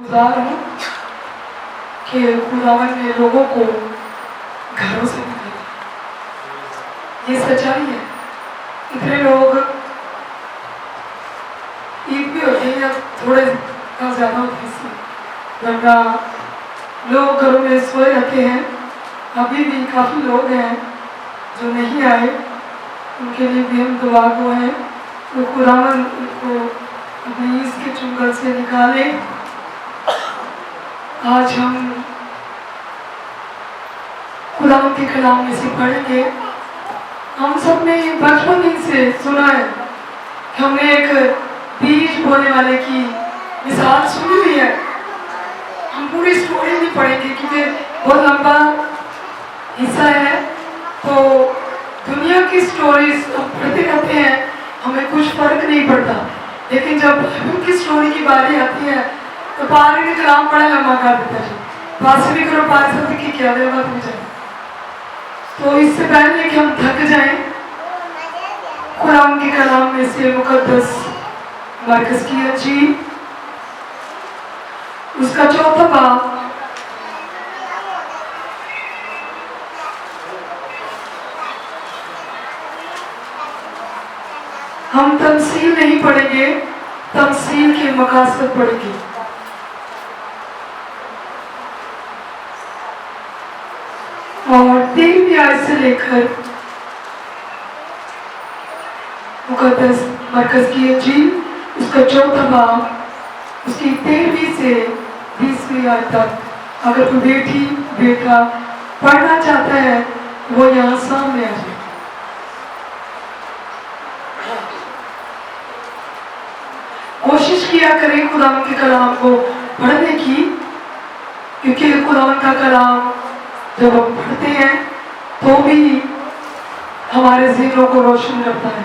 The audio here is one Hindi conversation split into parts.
गुजार हूँ कि खुदावन ने लोगों को घरों से निकाला। ये सच्चाई है। इतने लोग ईद भी होती है या थोड़े का ज़्यादा होती है, इसलिए वरना लोग घरों में सोए रहते हैं। अभी भी काफ़ी लोग हैं जो नहीं आए, उनके लिए भी हम दुआ को हैं तो खुदावन उनको अपनी ईद के चुंगल से निकाले। आज हम खुदावन के कलाम में से पढ़ेंगे। हम सब ने बचपन ही से सुना है, हमने एक बीज बोने वाले की मिसाल सुनी हुई है। हम पूरी स्टोरी नहीं पढ़ेंगे क्योंकि बहुत लंबा हिस्सा है, तो दुनिया की स्टोरीज हम पढ़ते रहते हैं, हमें कुछ फर्क नहीं पड़ता। लेकिन जब बाइबल की स्टोरी की बारी आती है तो पारी ने कलाम बड़ा लंबा कर देता है। पास भी करो पास की क्या देगा तुम जाए। तो इससे पहले कि हम थक जाएं, कुरान के कलाम में से मुकद्दस मरकज़ की अंजील उसका 4था बाब हम तमसील नहीं पढ़ेंगे, तमसील के मकासद पढ़ेंगे। और 3वीं आयत से लेकर मुकद्दस मरकज़ की अंजील उसका 4था बाब उसकी 13वीं से 20वीं आयत तक, अगर कोई बेटी बेटा पढ़ना चाहता है वो यहाँ सामने आ जाए। कोशिश किया करें खुदावन के कलाम को पढ़ने की, क्योंकि खुदावन का कलाम जब हम पढ़ते हैं तो भी हमारे ज़हनों को रोशन करता है।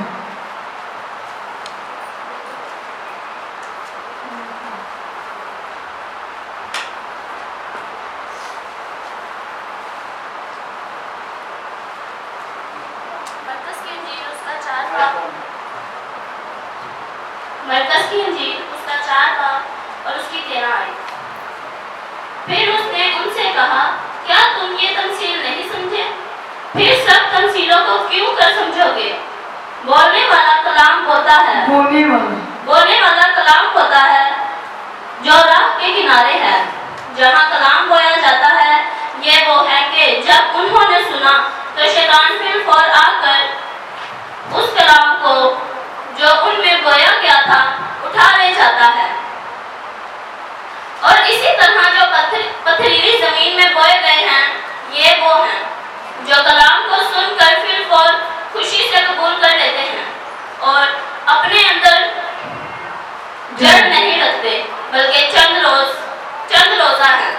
मरकज़ की अंजील उसका 4 बाब और उसकी 13 आयत। फिर उसने उनसे कहा, क्या तुम ये तमसील नहीं समझे? फिर सब तमसीलों को क्यों कर समझोगे? बोलने वाला कलाम होता है, बोलने वाला कलाम होता है जो राह के किनारे है, जहाँ कलाम बोया जाता है। ये वो है कि जब उन्होंने सुना तो शैतान फिर फौर आकर उस कलाम को जो उनमें बोया गया था उठा ले जाता है। और इसी तरह जो पथरीली जमीन में बोए गए हैं, ये वो हैं जो कलाम को सुनकर फिर फौर खुशी से कबूल कर लेते हैं और अपने अंदर जड़ नहीं रखते, बल्कि चंद रोजा है।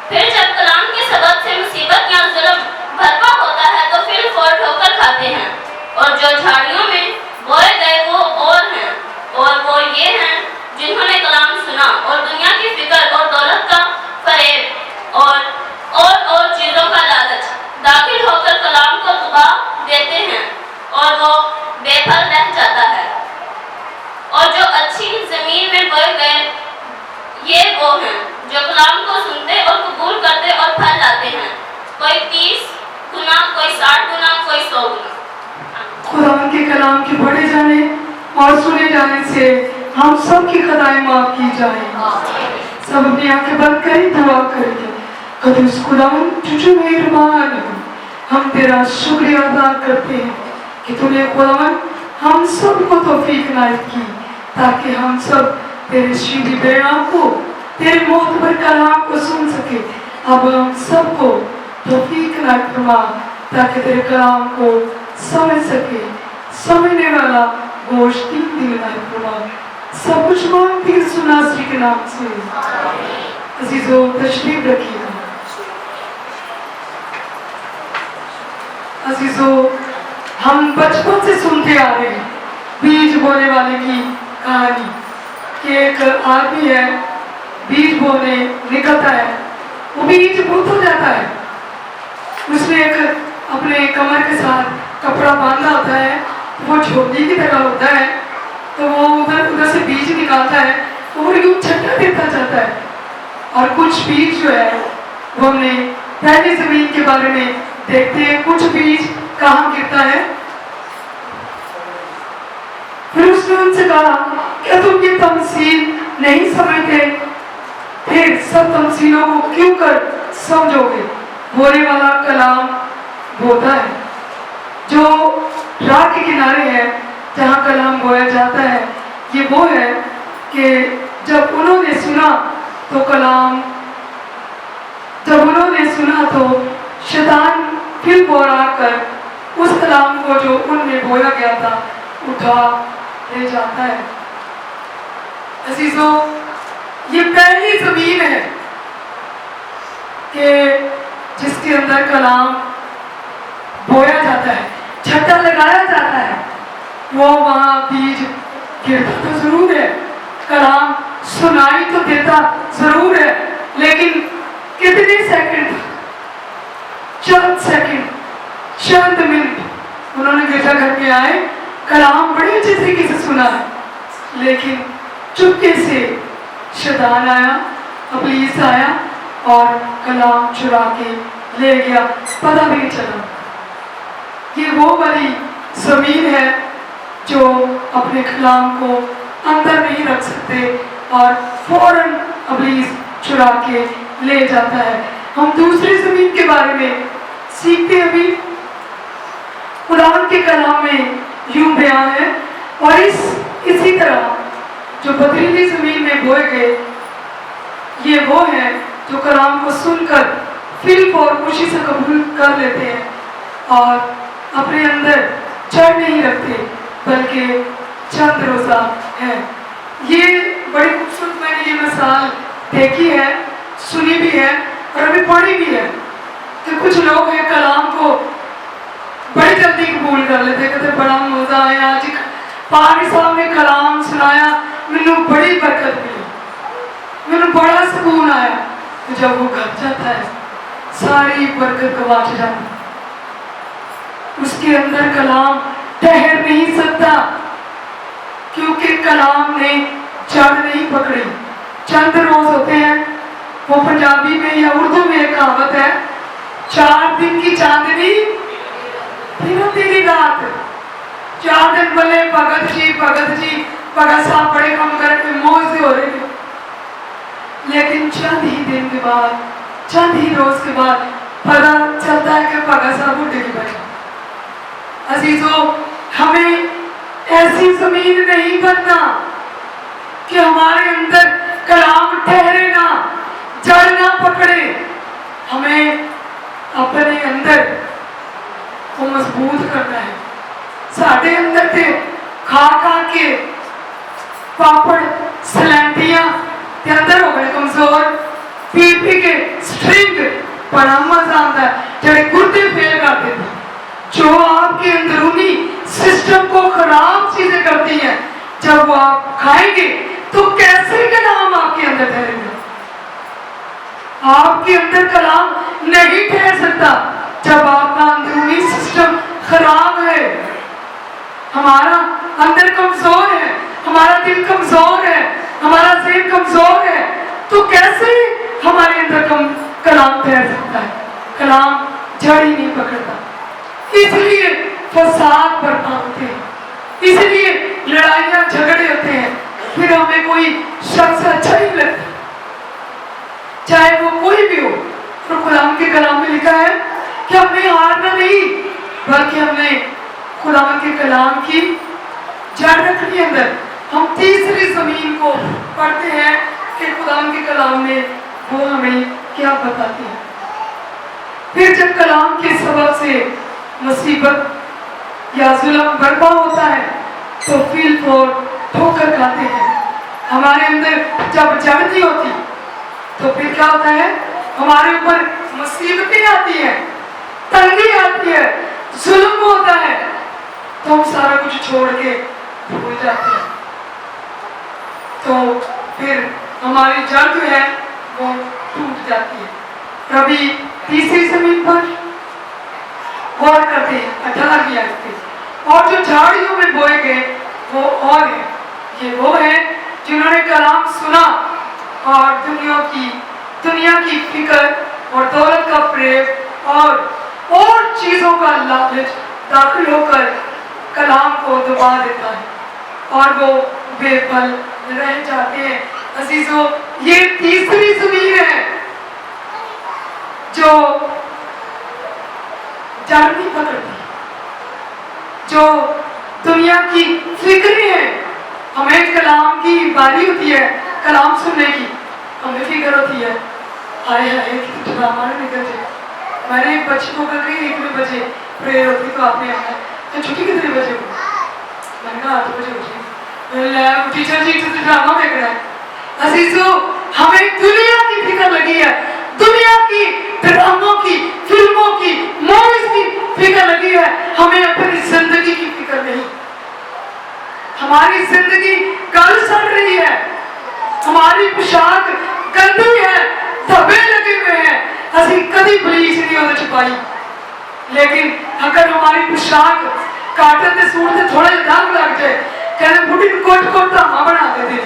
फिर जब कलाम के सबब से मुसीबत या जुल्म भरपा होता है तो फिर फौर ठोकर खाते हैं। और जो झाड़ियों में बोए गए वो और हैं, और वो ये हैं जिन्होंने कलाम सुना और दुनिया की फिक्र और दौलत का फरेब और चीज़ों का लालच दाखिल होकर कलाम को दबा देते हैं और वो बेफल रह जाता है। और जो अच्छी जमीन में बोए गए ये वो हैं जो कलाम को सुनते और कबूल करते और फल लाते हैं, कोई 30 गुना, कोई 60 गुना, कोई 100 गुना। खुदावन के कलाम के पढ़े जाने और सुने जाने से हम सब की खताएं माफ की जाएं। सब अपनी आंखें बंद करें, दुआ करेंगे। कदीस खुदावन तुझे मेहरबान हो, हम तेरा शुक्रिया अदा करते हैं कि तूने खुदावन हम सब को तौफीक इनायत की ताकि हम सब तेरे शीरी बयान को, तेरे मोहतबर कलाम को सुन सके। अब हम सबको तौफीक इनायत फरमा ताकि तेरे कलाम को समझ सके। समझने वाला गोश्त दिल फरमा। सब कुछ मांगती है सुनासरी के नाम से। अजीजों तशरीफ रखिएगा। अजीजों हम बचपन से सुनते आ रहे हैं बीज बोने वाले की कहानी कि एक आदमी है, बीज बोने निकलता है, वो बीज बुत हो जाता है। उसने एक अपने कमर के साथ कपड़ा बांधा होता है, वो झोली की तरह होता है, तो वो उधर से बीज निकालता है और यूं छट्टा देता जाता है और कुछ बीज जो है वो हमने पहली जमीन के बारे में देखते हैं। कुछ बीज कहाँ गिरता है? फिर उसने उनसे कहा, क्या तुम ये तमसील नहीं समझते? फिर सब तमसीलों को क्यों कर समझोगे? बोने वाला कलाम बोता है। जो राह के किनारे है जहाँ कलाम बोया जाता है, ये वो है कि जब उन्होंने सुना तो शैतान फिर बोरा कर उस कलाम को जो उनमें बोया गया था उठा ले जाता है। अजीजों, ये पहली जमीन है कि जिसके अंदर कलाम बोया जाता है, छट्टा लगाया जाता है। वो वहां बीज गिरता तो जरूर है, कलाम सुनाई तो देता जरूर है, लेकिन कितने सेकंड, चंद सेकंड, चंद मिनट उन्होंने गिरजाघर में आए, कलाम बड़े अच्छे तरीके से सुना है, लेकिन चुपके से शैतान आया, इब्लीस आया और कलाम चुरा के ले गया, पता भी नहीं चला। ये वो वाली जमीन है जो अपने कलाम को अंदर नहीं रख सकते और फौरन इब्लीस चुरा के ले जाता है। हम दूसरी जमीन के बारे में सीखते हैं। अभी कुरान के कलाम में यूं बयान है, और इसी तरह जो पथरीली जमीन में बोए गए, ये वो है जो कलाम को सुनकर फिर और खुशी से कबूल कर लेते हैं और अपने अंदर जड़ नहीं रखते, बल्कि चंद रोजा है। ये बड़ी खूबसूरत मैंने ये मिसाल देखी है, सुनी भी है और अभी पढ़ी भी है कि कुछ लोग हैं कलाम को बड़ी जल्दी कबूल कर लेते, कहते बड़ा मजा आया, आज पानी साहब ने कलाम सुनाया, मैनू बड़ी बरकत मिली, मैनू बड़ा सुकून आया। तो जब वो घर जाता है सारी बरकत गवाच जाती, उसके अंदर कलाम ठहर नहीं सकता, क्योंकि कलाम ने जड़ नहीं पकड़ी। चंद रोज होते हैं, वो पंजाबी में या उर्दू में एक कहावत है, 4 दिन की चांदनी फिर तेरी रात। 4 दिन बोले भगत जी भगत साहब बड़े कम करके मौज से हो रहे थे, लेकिन चंद ही दिन के बाद, चंद ही रोज के बाद पता चलता है कि भगत साहब बुढ़े की बने। अजीजों, हमें ऐसी जमीन नहीं बनना कि हमारे अंदर कलाम ठहरे ना, जड़ ना पकड़े। हमें अपने अंदर को मजबूत करना है। साढ़े अंदर थे खा के पापड़ सलैंटियां के अंदर हो गए कमजोर, पी के स्ट्रिंग बड़ा मजा आता है, जड़े गुर्दे फेल कर देते, जो आपके अंदरूनी सिस्टम को खराब चीजें करती हैं। जब वो आप खाएंगे तो कैसे कलाम आपके अंदर ठहरेगा? आपके अंदर कलाम नहीं ठहर सकता जब आपका अंदरूनी सिस्टम खराब है। हमारा अंदर कमजोर है, हमारा दिल कमजोर है, हमारा ज़हन कमजोर है, तो कैसे हमारे अंदर कलाम ठहर सकता है? कलाम जड़ ही नहीं पकड़ता, इसलिए फसाद बर्पा होते हैं, इसलिए लड़ाइयां झगड़े होते हैं। फिर हमें कोई शख्स अच्छा ही लगता, चाहे वो कोई भी हो। तो खुदाम के कलाम में लिखा है कि हमें हारना नहीं, बल्कि हमें खुदाम के कलाम की जड़ रखनी है अंदर। हम तीसरी जमीन को पढ़ते हैं कि खुदाम के कलाम में वो हमें क्या बताती है। फिर जब कलाम के सबब से मुसीबत या जुल्म बर्पा होता है तो फील फॉर ठोकर खाते हैं। हमारे अंदर जब जड़ नहीं होती तो फिर क्या होता है? हमारे ऊपर मुसीबतें आती हैं, तंगी आती है, जुल्म होता है, तो हम सारा कुछ छोड़ के भूल जाते हैं। तो फिर हमारी जड़ जो है वो टूट जाती है। कभी तीसरी जमीन पर गौर करते हैं 18 आयत पे, और जो झाड़ियों में बोए गए वो और है। ये वो है जिन्होंने कलाम सुना और दुनिया की दुनिया की फिक्र और दौलत का प्रेम और चीजों का लालच दाखिल होकर कलाम को दबा देता है और वो बेफल रह जाते हैं। अजीजों, ये तीसरी जमीन है जो जड़ नहीं पकड़ती, जो दुनिया की फिक्रें हैं। हमें कलाम की बारी होती है कलाम सुनने की, हमें फिक्र होती है हाय हाय कितना ड्रामा निकल जाए। मैंने एक बच्ची को कल कही 1 बजे प्रेयर होती तो आपने आना तो छुट्टी कितने बजे हो? मैंने कहा 8 बजे उठी। टीचर जी तो ड्रामा देख रहा है। अजीजों, हमें दुनिया की फिक्र लगी है, दुनिया की ड्रामों की, फिल्मों की, मूवीज की फिक्र लगी है। हमें अपनी जिंदगी की फिक्र नहीं। हमारी जिंदगी कल सड़ रही है, हमारी पोशाक गंदी है, धब्बे लगे हुए हैं, असि कभी ब्लीच नहीं होने छुपाई। लेकिन अगर हमारी पोशाक काटन के सूट से थोड़ा दाग लग जाए, कहने बुढ़ी कोट कोट धामा बना दे,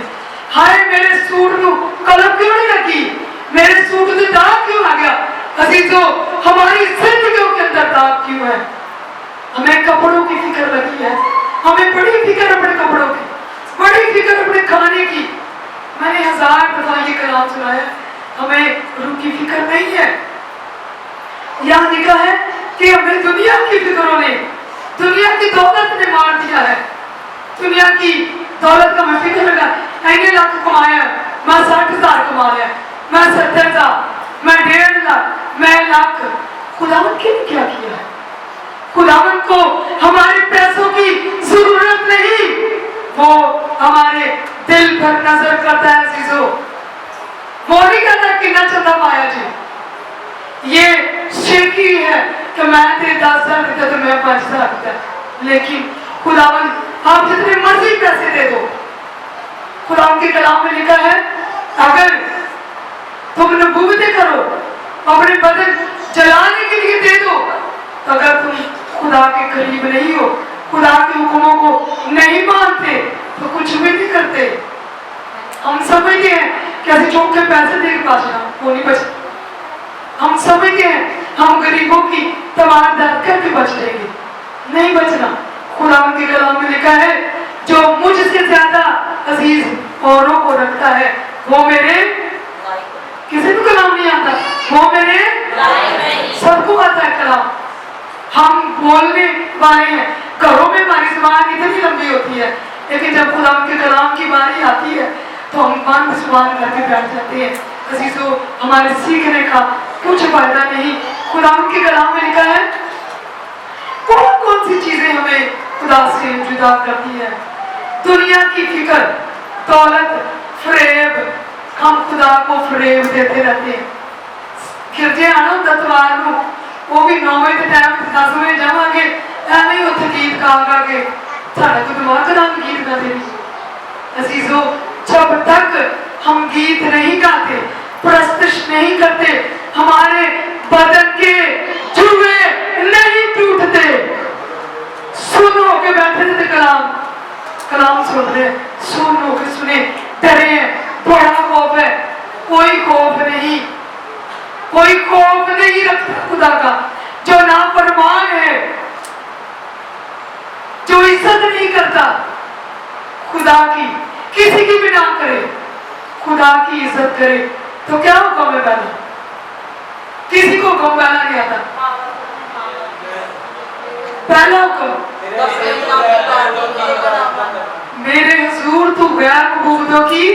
हाय मेरे सूट को कलम क्यों नहीं लगी, मेरे सूट से दाग क्यों आ गया। अजीजों, हमारी जिंदगियों के अंदर दाग क्यों है? हमें कपड़ों की फिक्र लगी है, हमें बड़ी फिक्र अपने कपड़ों की, बड़ी फिक्र अपने खाने की। मैंने 1000 दफा ये कलाम सुनाया, हमें रूह की फिक्र नहीं है। यहाँ लिखा है कि हमें दुनिया की फिक्रों ने, दुनिया की दौलत ने मार दिया है। दुनिया की दौलत का मैं फिक्र लगा, 1 लाख कमाया, मैं 60,000 कमा लिया, मैं 70,000, मैं 1.5 लाख, मैं 1 लाख। खुदावंद ने क्या किया है? खुदावंद को हमारे पैसों की जरूरत नहीं, वो हमारे दिल पर नजर करता है। अजीजों, वो नहीं कहता कि न चंदा पाया जी, ये शेखी है कि मैं तेरे 10,000 देता तो मैं 5,000 देता। लेकिन खुदावंद आप जितने मर्जी पैसे दे दो, खुदावंद के कलाम में लिखा है अगर तुम नबूवतें करो, अपने बदन जलाने के लिए दे दो, अगर तुम खुदा के करीब नहीं हो, खुदा के हुक्मों को नहीं मानते तो कुछ भी नहीं करते। हम समझते हैं कि ऐसे चौक के पैसे दे के बचना, वो नहीं बचता। हम समझते हैं हम गरीबों की तवारदार करके बच जाएंगे, नहीं बचना। खुदा के कलाम में लिखा है जो मुझसे ज्यादा अजीज औरों को रखता है वो मेरे, किसी को कलाम नहीं आता, वो मेरे सबको आता है कलाम। हम बोलने वाले हैं, घरों में हमारी जुबान इतनी लंबी होती है, लेकिन जब खुदा के कलाम की बारी आती है तो हम बंद जुबान करके बैठ जाते हैं। अजीजों, हमारे सीखने का कुछ फायदा नहीं। खुदा के कलाम में लिखा है कौन कौन सी चीजें हमें खुदा से जुदा करती है। दुनिया की फिक्र, दौलत, फरेब, हम खुदा को फरेब देते रहते हैं। गिरजे आना होता तवार को, वो भी 9 बजे के टाइम 10 बजे जावांगे, ऐਵੇਂ ही उत्थे गीत गा के साढ़े को दिमाग खराब गीत गाते नहीं। अजीजों, जब तक हम गीत नहीं गाते, प्रस्तुत नहीं करते, हमारे बदन के जुए नहीं टूटते। सुन होके बैठे थे कलाम सुन रहे, सुन होके सुने, डरे हैं, बड़ा खौफ है। कोई खौफ नहीं, कोई खौफ नहीं रखता खुदा का। जो नाफरमान है, जो इज्जत नहीं करता खुदा की, किसी की भी ना करे, खुदा की इज्जत करे तो क्या हुक्म है पहला? किसी को हुक्म पहला नहीं आता। पहला हुक्म मेरे हुजूर तू गैर मबूदों की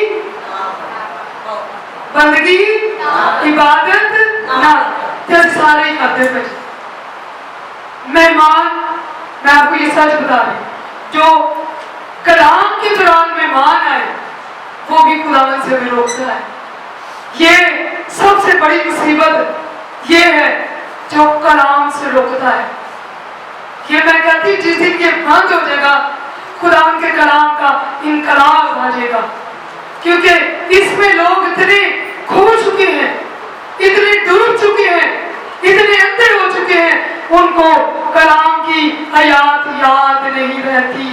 बंदगी इबादत ना, जैसे सारे ही करते पे। मेहमान, मैं आपको ये सच बता रही, जो कलाम के दौरान मेहमान आए वो भी खुदावंद से भी रोकता है। ये सबसे बड़ी मुसीबत ये है जो कलाम से रोकता है। ये मैं कहती जिस दिन ये बंद हो जाएगा खुदावंद के कलाम का इनकलाब आ जाएगा, क्योंकि इसमें लोग इतने खो चुके हैं, इतने डूब चुके हैं, इतने अंधे हो चुके हैं, उनको कलाम की आयात याद नहीं रहती।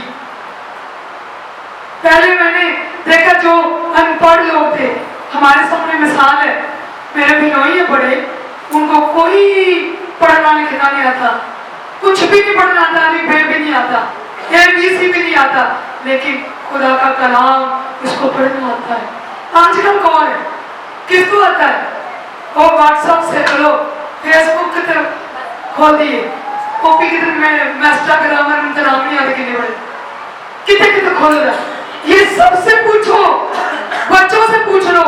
पहले मैंने देखा जो अनपढ़ लोग थे, हमारे सामने मिसाल है, मेरे बिनोई है बड़े, उनको कोई पढ़ना लिखना नहीं आता, कुछ भी नहीं पढ़ना आता, अलिफ बे भी नहीं आता, ABC भी नहीं आता, लेकिन खुदा का कलाम उसको पढ़ना आता है। आजकल कौन है, किसको आता है? वो व्हाट्सएप से करो, फेसबुक की खोल दिए, कॉपी की में इंस्टाग्राम में उनका नाम नहीं आता, कितने बड़े कितने कितने खोल रहा। ये सबसे पूछो, बच्चों से पूछ लो,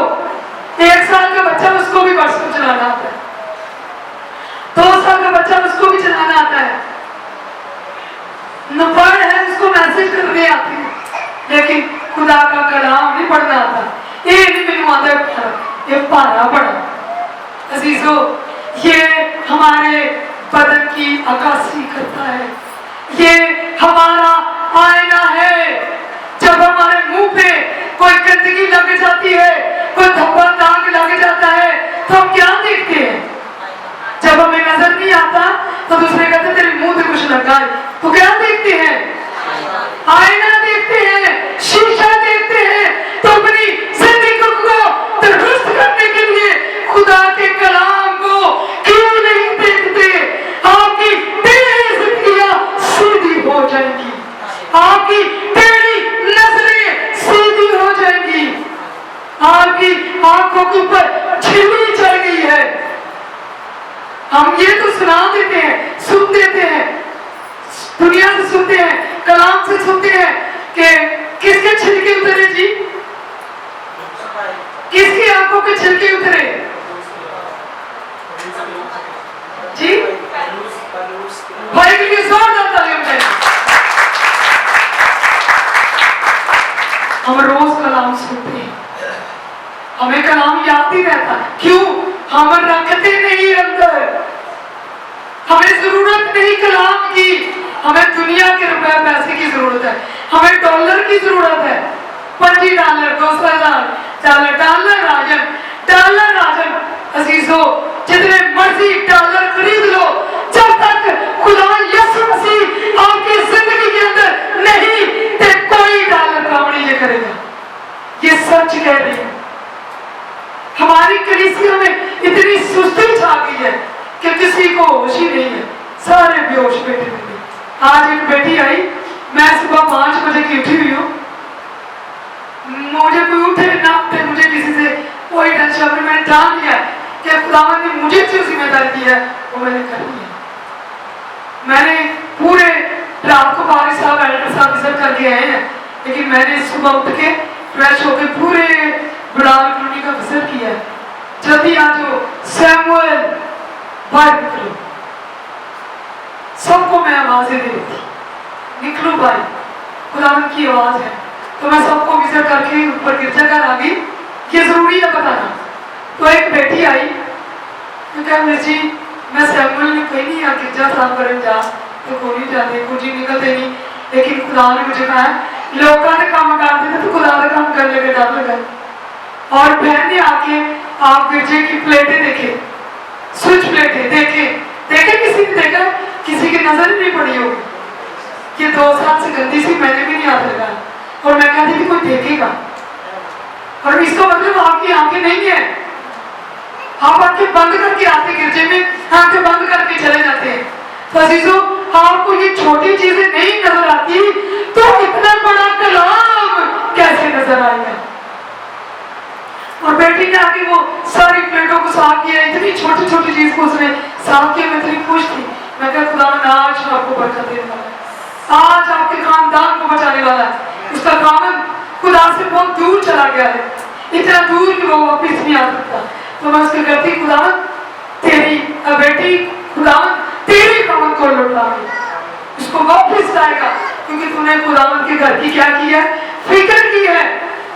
1 साल का बच्चा उसको भी व्हाट्सएप चलाना आता है, 2 साल का बच्चा उसको भी चलाना आता है, नपढ़ है उसको मैसेज करने आती है, लेकिन खुदा का कलाम नहीं पढ़ना आता। ये नहीं मैंने आता, ये पारा पड़ा। अजीजों, ये हमारे बदन की अक्कासी करता है, ये हमारा आईना है। जब हमारे मुंह पे कोई गंदगी लग जाती है, कोई धब्बा दाग लग जाता है, तो हम क्या देखते हैं? जब हमें नजर नहीं आता तो दूसरे कहते तेरे मुंह पे कुछ लगा है, तो क्या देखते हैं? आईना देखते हैं, शीशा देखते हैं। तो अपनी जिंदगी को दुरुस्त करने के लिए खुदा के कलाम को क्यों नहीं देखते? आपकी टेढ़ी जिंदगियां सीधी हो जाएंगी, आपकी टेढ़ी नजरें सीधी हो जाएंगी, आपकी आंखों के ऊपर झिल्ली चढ़ गई है। हम ये तो सुना देते हैं, सुन देते हैं, दुनिया से सुनते हैं, कलाम से सुनते हैं कि किसके छिलके उतरे जी, किसकी आंखों के छिलके उतरे जी? भाई के लिए जोरदार तालियां बजाएं। हम रोज कलाम सुनते हैं, हमें कलाम याद ही रहता है। क्यों? हम रखते नहीं अंदर, हमें जरूरत नहीं कलाम की, हमें दुनिया के रुपए पैसे की जरूरत है, हमें डॉलर की जरूरत है। $25, $2,000 डॉलर राजन। अजीजों, जितने मर्जी डॉलर खरीद लो, जब तक खुदा यीशु मसीह आपकी जिंदगी के अंदर नहीं, तो कोई डॉलर काम नहीं करेगा। ये सच कह रही है। हमारी कलीसिया में इतनी सुस्ती छा गई है कि किसी को होश ही नहीं है, सारे बेहोश बैठे हुए। आज एक बेटी आई, मैं सुबह 5 बजे की उठी हुई हूँ, मुझे कोई उठे ना उठे, मुझे किसी से कोई टेंशन नहीं। मैंने जान लिया कि खुदावंद ने मुझे जो जिम्मेदारी दी है वो मैंने करनी है। मैंने पूरे रात को बारिश साहब एल्डर साहब विजिट करके आए हैं, लेकिन मैंने सुबह उठ के फ्रेश होकर पूरे बुलार कॉलोनी का विजिट किया है। जल्दी आ जाओ सैमुअल, बाहर निकलो। सबको मैं आवाजें दे रही थी, निकलो भाई, खुदावंद की आवाज है। तो मैं सबको विजिट करके ऊपर गिरजाघर आ गई, ये जरूरी है बताना। तो एक बेटी आई, तो कहा जी मैं सैमुअल ने कहीं नहीं गिरजा साफ करने जा, तो कोई नहीं जाते, कुछ ही निकलते नहीं, लेकिन खुदा ने मुझे कहा लोगों ने काम कर देते तो खुदा का काम कर लेके डर लगा। और बहन ने आके आप गिरजे की प्लेटें देखे, स्विच प्लेटें देखे, किसी ने देखा, किसी की नजर नहीं पड़ी होगी। ये 2 साल से गंदी सी, मैंने भी नहीं हाथ लगाया, और मैं कहती थी कोई देखेगा। और इसका मतलब आपकी आंखें नहीं है, आप आंखें बंद करके आते गिरजे में, आंखें बंद करके चले जाते हैं। तो अजीजों, आपको ये छोटी चीजें नहीं नजर आती तो इतना बड़ा कलाम कैसे नजर आएगा? और बेटी ने आके वो सारी प्लेटों को साफ किया, इतनी छोटी छोटी चीज को उसने साफ किया। मैं इतनी खुश थी, मैं कहा खुदा ने आज आपको बरकत देने वाला है, आज आपके खानदान को बचाने वाला है। उसका खामन खुदा से बहुत दूर चला गया है, इतना दूर कि वो वापिस नहीं आ सकता। तो मैं उसके कहती खुदा तेरी बेटी, खुदा तेरी खामन को लौटाएगी, उसको वापिस लाएगा, क्योंकि तूने खुदावंद के घर की क्या की है? फिक्र की है।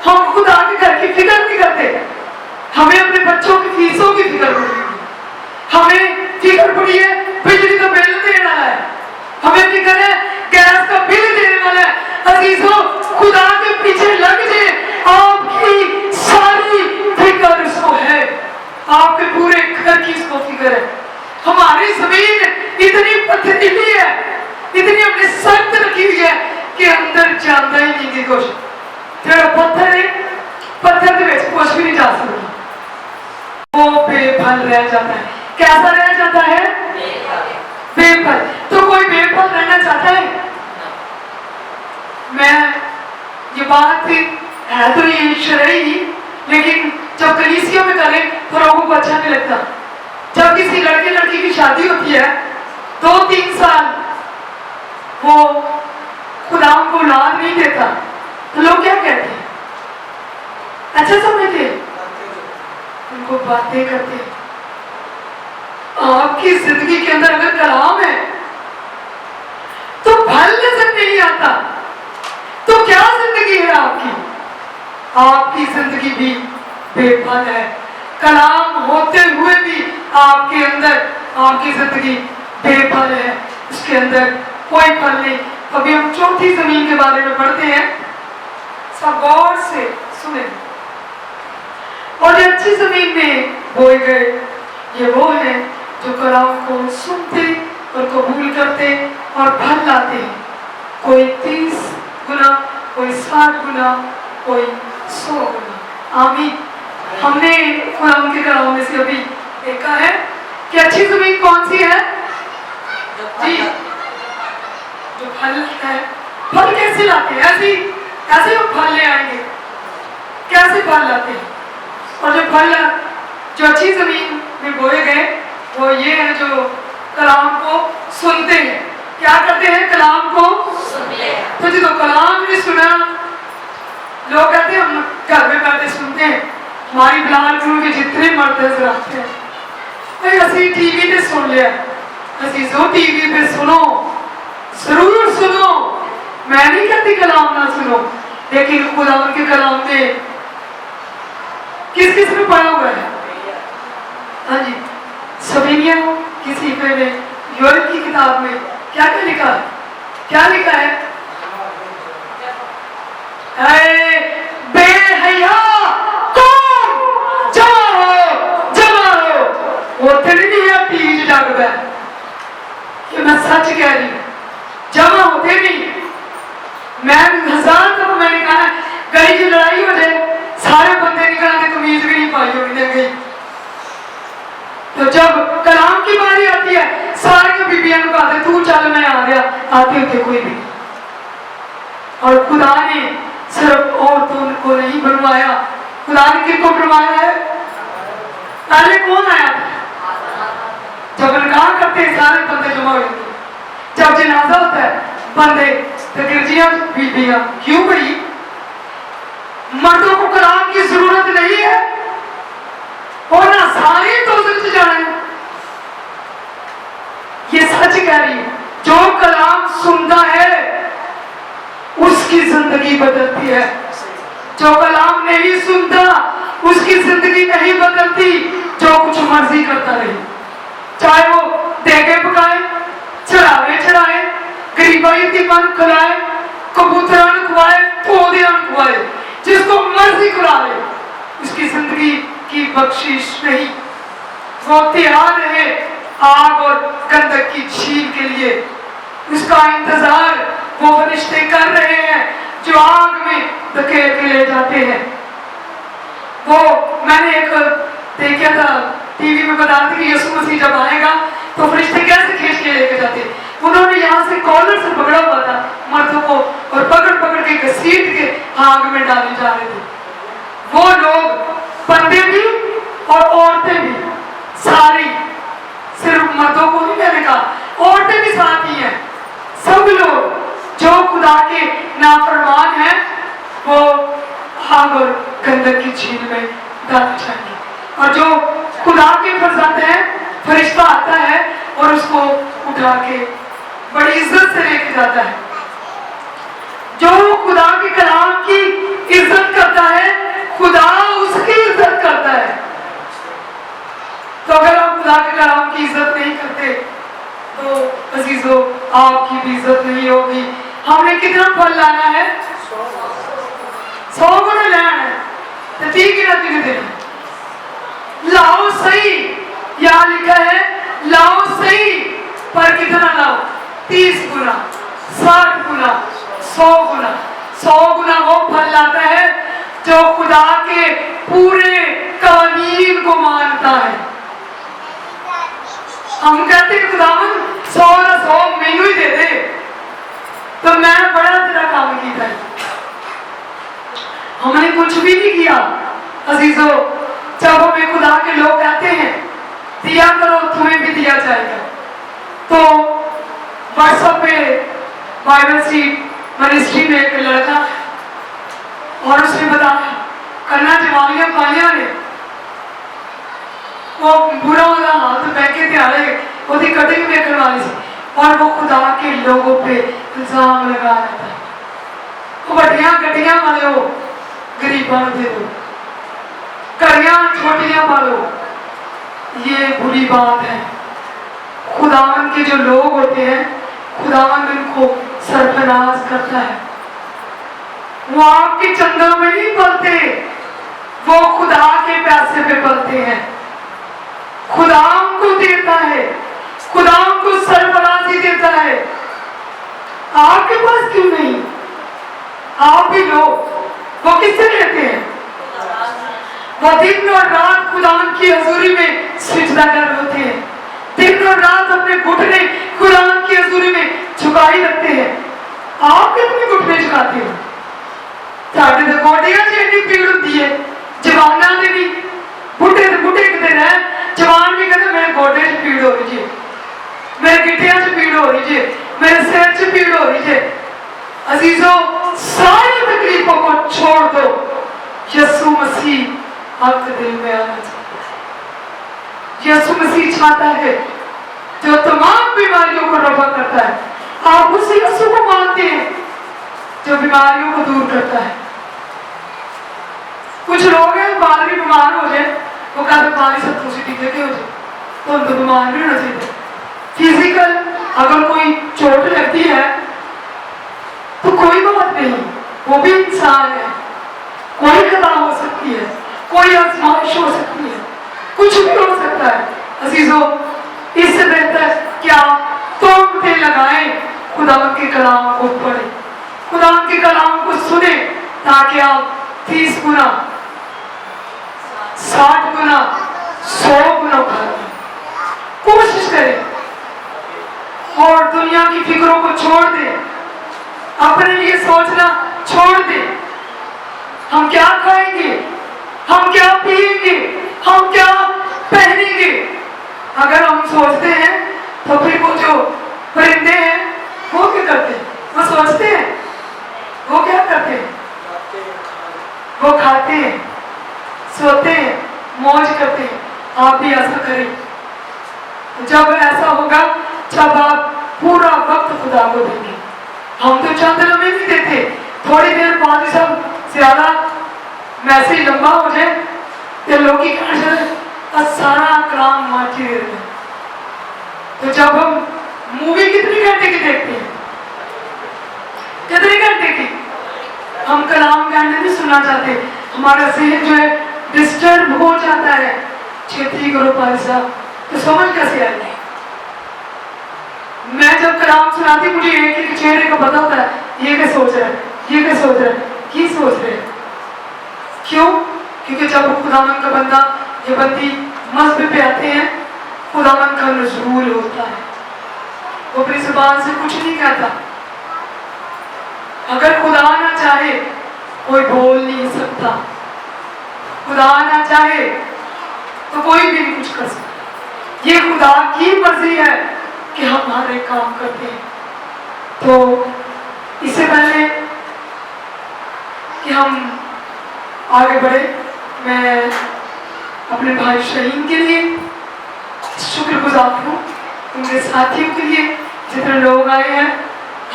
हम खुदा के घर की फिक्र नहीं करते, हमें अपने बच्चों की फीसों की फिक्र पड़ी है, हमें फिक्र पड़ी है बिजली का बिल देने वाला है, हमें फिक्र है गैस का बिल देने वाला है। अजीजों, खुदा के पीछे लग जाए, आपकी सारी फिक्र उसको है, आपके पूरे घर की उसको फिक्र है। हमारी जमीन इतनी पथरीली है, इतनी अपने सख्त रखी हुई है कि अंदर जाता ही नहीं की कुछ। तेरा पत्थर है, पत्थर के कुछ भी नहीं जा सकता। वो फल रह जाता है। कैसा रह जाता है? बेफल। तो कोई बेफल रहना चाहता है? मैं ये बात है तो ये शरई, लेकिन जब कलीसिया में करें तो लोगों को अच्छा नहीं लगता। जब किसी लड़के लड़की की शादी होती है 2-3 साल वो खुदा को औलाद नहीं देता तो लोग क्या कहते हैं? अच्छा समझते, उनको बातें करते। आपकी जिंदगी के अंदर अगर कलाम है तो फल नजर नहीं आता, तो क्या जिंदगी है आपकी? आपकी जिंदगी भी बेफल है। कलाम होते हुए भी आपके अंदर आपकी जिंदगी बेफल है, उसके अंदर कोई फल नहीं। अभी हम चौथी जमीन के बारे में पढ़ते हैं, सब गौर से सुने। और ये अच्छी जमीन में बोए गए, ये वो है जो कलाम को सुनते और कबूल करते और फल लाते हैं। कोई 30 गुना, कोई 60 गुना, कोई 100 गुना। आमीन। हमने कुरान के कलाम में से अभी देखा है कि अच्छी जमीन कौन सी है जी? जो फल है। फल कैसे लाते हैं? ऐसे हम फल ले आएंगे, कैसे फल लाते हैं? और जो फल जो अच्छी जमीन में बोए गए वो ये है जो कलाम को सुनते हैं। क्या करते हैं? कलाम को सुनते हैं। तो जो कलाम ने सुना, लोग कहते हैं हम घर में बैठे सुनते हैं, हमारी बिलाल गुरु के जितने मर्द आते हैं असि टीवी पे सुन लिया। अजीजों, टीवी पे सुनो, जरूर सुनो, मैं नहीं कहती कलाम ना सुनो, लेकिन खुदा के कलाम में किस किस ने पढ़ा हुआ है? हाँ जी, सबिनिया किसी पे में यूरोप की किताब में क्या क्या लिखा है? क्या लिखा है? बेहया कौन जमा हो वो तेरी नहीं है तीज जग है। ये मैं सच कह रही हूँ, जमा होते नहीं। मैं 1000 दफा मैंने कहा गली की लड़ाई हो जाए सारे बंदे निकल आते, कमीज भी नहीं पाई होगी दे गई। तो जब कलाम की बारी आती है सारी बीबियां को कहते तू चल मैं आ गया, आते होते कोई भी। और खुदा ने सिर्फ औरतों को नहीं बनवाया, खुदा ने किनको बनवाया है? पहले कौन आया था? जब निकाह करते हैं सारे बंदे जमा होते, जब जनाजा होता है बंदे तो गिरजियां बीबियां क्यों बड़ी? मर्दों को कलाम की जरूरत नहीं है और ना सारे तो जाए। ये सच कह रही हूं, जो कलाम सुनता है उसकी जिंदगी बदलती है। जो कलाम नहीं सुनता उसकी जिंदगी नहीं बदलती, जो कुछ मर्जी करता रहे, चाहे वो देगे पकाए, चढ़ावे चढ़ाए, गरीबाई तिमन खिलाए, कबूतरान खुआए, पौधें खुआए, जिसको मर्जी खुला ले, उसकी जिंदगी की बख्शिश नहीं। वो तैयार है आग और गंधक की झील के लिए, उसका इंतजार वो फरिश्ते कर रहे हैं जो आग में धकेल के ले जाते हैं। वो मैंने एक देखा था टीवी में, बताते कि यीशु मसीह जब आएगा तो फरिश्ते कैसे खींच के लेके जाते। उन्होंने यहाँ से कॉलर से पकड़ा हुआ था मर्दों को और पकड़ पकड़ के घसीट के आग में डाले जा रहे थे। वो लोग बंदे भी और औरतें भी सारी, सिर्फ मर्दों को नहीं मैंने कहा, औरतें भी साथ ही हैं। सब लोग जो खुदा के नाफरमान हैं वो आग और गंधक की झील में डाले जाएंगे। और जो खुदा के फरजंद हैं, फरिश्ता आता है और उसको उठा के बड़ी इज्जत से लेके जाता है। जो खुदा के कलाम की इज्जत करता है खुदा उसकी इज्जत करता है। तो अगर आप खुदा के कलाम की इज्जत नहीं करते तो अजीजों आपकी भी इज्जत नहीं होगी। हमने कितना फल लाना है? 100 गुना लाना है। तो ठीक है ना, दिन लाओ सही, यहाँ लिखा है लाओ सही, पर कितना लाओ? 30 गुना, 60 गुना, 100 गुना। 100 गुना वो फल लाता है जो खुदा के पूरे कानून को मानता है। हम कहते हैं खुदावन 100 का 100 मैनू ही दे दे तो मैं बड़ा तेरा काम किया। हमने कुछ भी नहीं किया अजीजों। जब हमें खुदा के लोग कहते हैं दिया करो तुम्हें भी दिया जाएगा, तो व्हाट्सएप पे बाइबल सीट मिनिस्ट्री में एक लड़का और उसने बताया करना जवानियां पालिया ने वो बुरा वाला हाथ बैके त्यारे उसकी कटिंग देखने वाली थी और वो खुदा के लोगों पे इल्जाम लगा रहा था। वो बड़िया गड्डियां वाले हो गरीबों दे दो, करियां छोटियां वालो, ये बुरी बात है। खुदावन के जो लोग होते हैं खुदावन उनको सरफराज करता है। वो आपके चंदा में नहीं पलते, वो खुदा के पैसे पे पलते हैं। खुदा उनको देता है, खुदा उनको सरफराजी देता है। आपके पास क्यों नहीं? आप भी लो। वो किससे लेते हैं? वो दिन और रात खुदावन की हजूरी में सिजदा कर होते हैं, दिन और रात अपने घुटने खुदावन की हजूरी में झुकाई रखते हैं। आप कितने घुटने झुकाते हो? साढ़े तो गोडिया से इतनी पीड़ होती है, जवाना ने भी बुढ़े बुढ़े कहते हैं, जवान भी कहते मेरे गोडे से पीड़ हो रही है, मेरे गिटिया से पीड़ हो रही है, मेरे सिर से पीड़ हो रही है। अजीजों सारी तकलीफों को छोड़ दो, यीशु मसीह आपके दिल में आना चाहता है। यीशु मसीह चाहता है जो तमाम बीमारियों को रफा करता है। आप उस यीशु को मानते हैं जो बीमारियों को दूर करता है। कुछ लोग हैं बाद में बीमार हो जाए वो कहते बीमारी सब तुझे टीके के हो जाए, तो उनको बीमार भी होना चाहिए। फिजिकल अगर कोई चोट लगती है तो कोई बात नहीं, वो भी इंसान है, कोई खता हो सकती है, कोई आजमाइश हो सकती है, कुछ भी हो सकता है। अजीजों इससे बेहतर क्या तोमते लगाएं, खुदा के कलाम को पढ़े, खुदा के कलाम को सुने, ताकि आप 30 गुना 60 गुना 100 गुना कोशिश करें और दुनिया की फिक्रों को छोड़ दें, अपने लिए सोचना छोड़ दें। हम क्या खाएंगे, हम क्या पिएंगे, हम क्या पहनेंगे, अगर हम सोचते हैं तो फिर वो जो परिंदे हैं वो क्या करते हैं? वो सोचते हैं, वो क्या करते हैं? वो खाते हैं, सोते हैं, मौज करते हैं। आप भी ऐसा करें। जब ऐसा होगा जब आप पूरा वक्त खुदा को देंगे। हम तो चंद लम्हे नहीं देते, थोड़ी देर बाद सब ज्यादा मैसेज लंबा हो जाए तो लोग सारा कलाम माची दे देते। तो जब हम मूवी कितने घंटे की देखते हैं? कितने घंटे की? हम कलाम गाने नहीं सुनना चाहते, हमारा जहन जो है डिस्टर्ब हो जाता है। छेत्री करो भाई साहब, तो समझ कैसे आएगी? मैं जब कलाम सुनाती मुझे एक एक चेहरे का पता होता है, ये क्या सोच रहा है, ये क्या सोच रहा है, की सोच रहे हैं। क्यों? क्योंकि जब खुदावन का बंदा ये बंदी मस्जिद पे आते हैं, खुदावन का नज़ूल होता है। वो अपनी जुबान से कुछ नहीं कहता। अगर खुदा ना चाहे कोई बोल नहीं सकता, खुदा ना चाहे तो कोई भी नहीं कुछ कर सकता। ये खुदा की मर्जी है कि हम हमारे काम करते हैं। तो इससे पहले कि हम आगे बढ़े, मैं अपने भाई शहीन के लिए शुक्रगुजार हूँ, उनके साथियों के लिए जितने लोग आए हैं,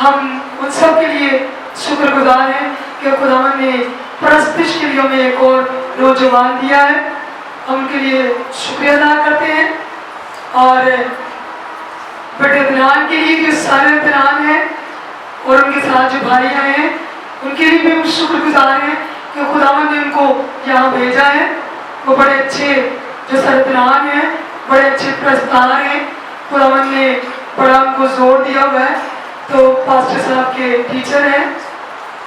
हम उन सब के लिए शुक्रगुजार हैं कि खुदावन ने परस्तिश के लिए हमें एक और नौजवान दिया है। हम उनके लिए शुक्रिया अदा करते हैं। और बड़े दिनान के लिए जो सारे दिनान हैं और उनके साथ जो भाई आए हैं उनके लिए भी हम शुक्रगुजार हैं कि खुदावन ने उनको यहाँ भेजा है। वो बड़े अच्छे जो सरदरान हैं, बड़े अच्छे प्रस्तार हैं, खुदावन ने बड़ा उनको जोर दिया हुआ है। तो पास्टर साहब के टीचर हैं,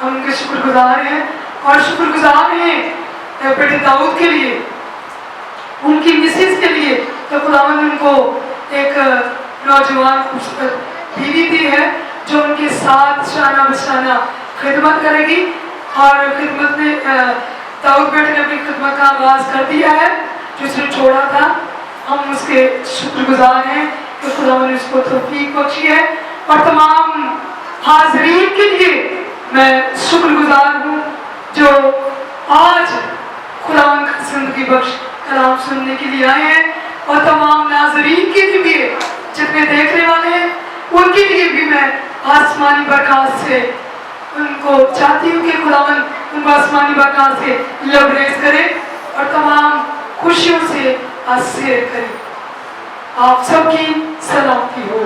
हम उनके शुक्रगुजार हैं। और शुक्रगुजार हैं बेटे दाऊद के लिए, उनकी मिसेस के लिए, तो खुदावन ने उनको एक नौजवान खूबसूरत बीवी भी है जो उनके साथ शाना बशाना खिदमत करेगी। और खिदमत में दाऊद बेटे ने अपनी खिदमत का आगाज कर दिया है जो उसने छोड़ा था। हम उसके शुक्रगुजार हैं कि खुदा ने उसको तौफीक बख्शी है। और तमाम हाजरीन के लिए मैं शुक्रगुजार हूँ जो आज खुदा का जिंदगी बख्श कलाम सुनने के लिए आए हैं। और तमाम नाजरीन के लिए जितने देखने वाले हैं उनके लिए भी मैं आसमानी बरकत से उनको चाहती हूँ कि खुदावन उनको आसमानी बरकत से लबरेज करे और तमाम खुशियों से आशीर्वाद करे। आप सबकी सलामती हो।